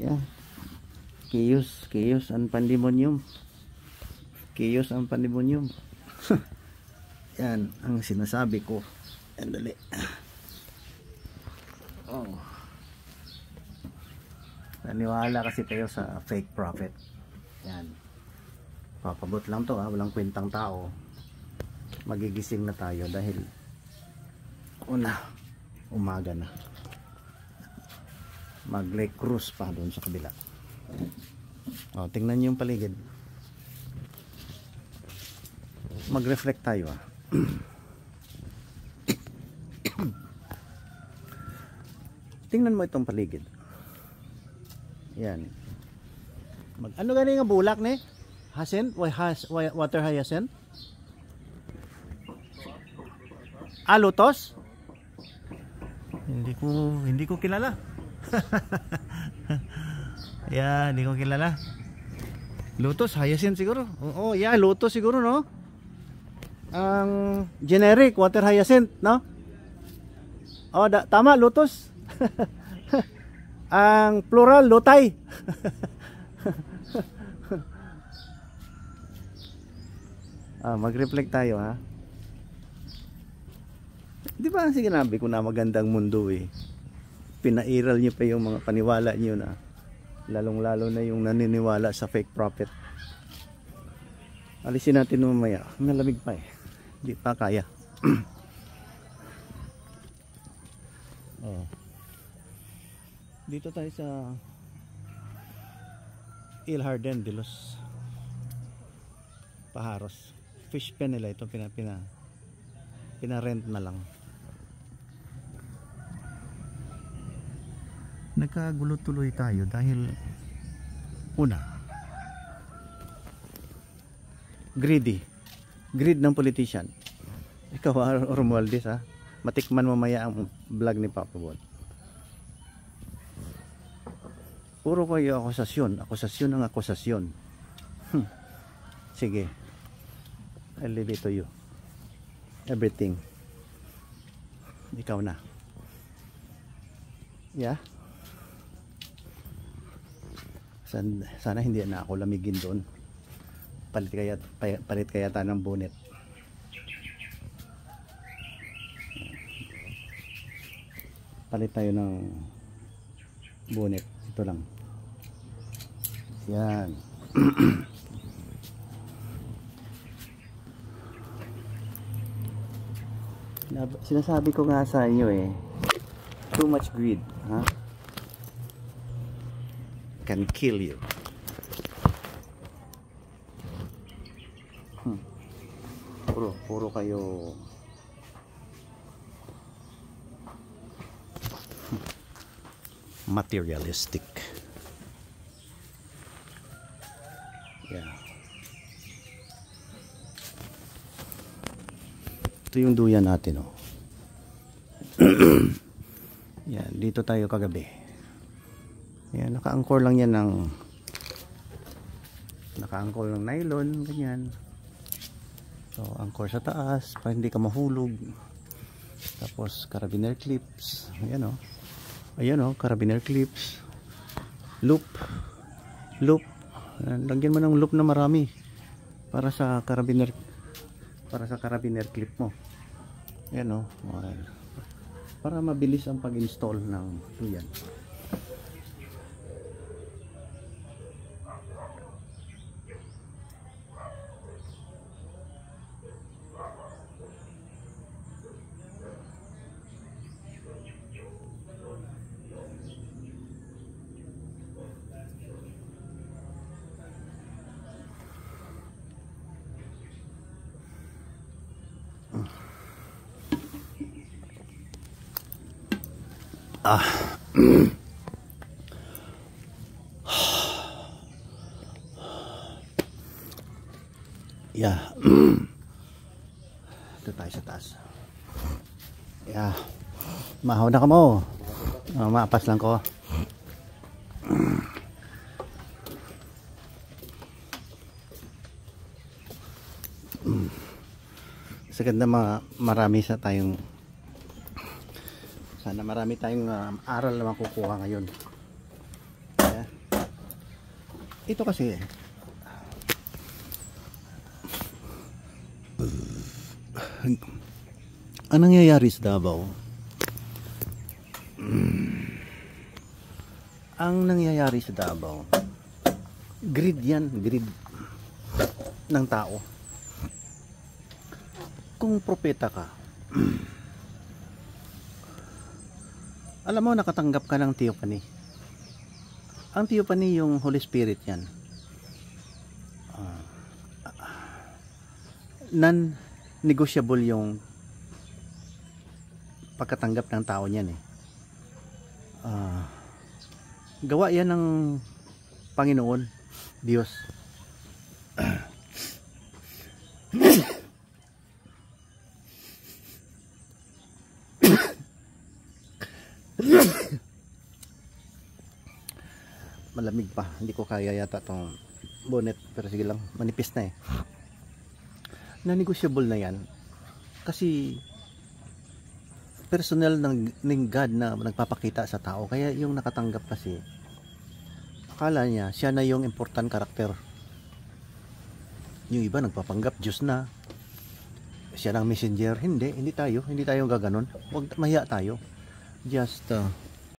Yan. Chaos ang pandemonium. Chaos ang pandemonium. Yan ang sinasabi ko. Yan, dali. Oh. Naniwala kasi kayo sa fake prophet. Yan. Papabot lang to, walang kwentang tao. Magigising na tayo dahil umaga na. Mag-lake cruise pa doon sa kabila. Oh, tingnan niyo yung paligid. Mag-reflect tayo. Tingnan mo itong paligid. Yan. Ano gani nga bulak ni? Hyacinth? Water hyacinth? Lotus? Hindi ko kilala. Yeah, hindi ko kilala. Lotus, hyacinth siguro. Oo, yeah, lotus siguro, no? Ang generic water hyacinth, no? Oh, tama, lotus. Ang plural, lotay. Mag-reflect tayo, ha? Di ba ang sinabi ko na magandang mundo eh? Pinairal niyo pa yung mga paniwala niyo na lalong-lalo na yung naniniwala sa fake prophet. Alisin natin mamaya. Malamig pa eh. Hindi pa kaya. Oh. Dito tayo sa Il Jardín de los Pájaros. Fish pen nila ito, pinarent na lang. Nagkagulo tuloy tayo dahil una, greed ng politician. Ikaw, Romualdez, ha? Matikman mamaya ang vlog ni Papa Bon. Puro kayo akusasyon ng akusasyon. Sige, I'll leave it to you. Everything ikaw na. Yeah. Sana hindi na ako lamigin doon. Palit kaya tayo ng bonnet. Palit tayo ng bonnet. Ito lang. Yan. Sinasabi ko nga sa inyo eh, too much greed, ha? Can kill you. Puro kayo materialistic. Yeah. Ito yung duyan natin, oh. Yan, dito tayo kagabi. Yan, naka-anchor lang yan ng nylon, ganyan. So, anchor sa taas para hindi ka mahulog. Tapos, carabiner clips. Ayan, oh. Ayan, oh, carabiner clips. Loop. Lagyan mo ng loop na marami para sa carabiner clip mo. Ayan, oh. Para mabilis ang pag-install ng yan. Yeah. Ito tayo sa taas. Yeah. Mahaw na ka mo. Maapas lang ko. Sa ganda marami sa tayong sana marami tayong aral na makukuha ngayon. Yeah. ito kasi ang nangyayari sa Davao, ang nangyayari sa Davao, greed yan, greed ng tao. Kung propeta ka, alam mo, nakatanggap ka ng theophany. Ang theophany yung Holy Spirit yan. Non-negotiable yung pagkatanggap ng tao niyan eh. Gawa yan ng Panginoon Diyos. Malamig pa, hindi ko kaya yata tong bonnet, pero sige lang, manipis na eh. Non-negotiable na yan kasi personal ng God na nagpapakita sa tao. Kaya yung nakatanggap kasi, akala niya siya na yung important karakter. Yung iba nagpapanggap Diyos na, siya ng messenger. Hindi tayo gaganon. Huwag mahiya tayo. Just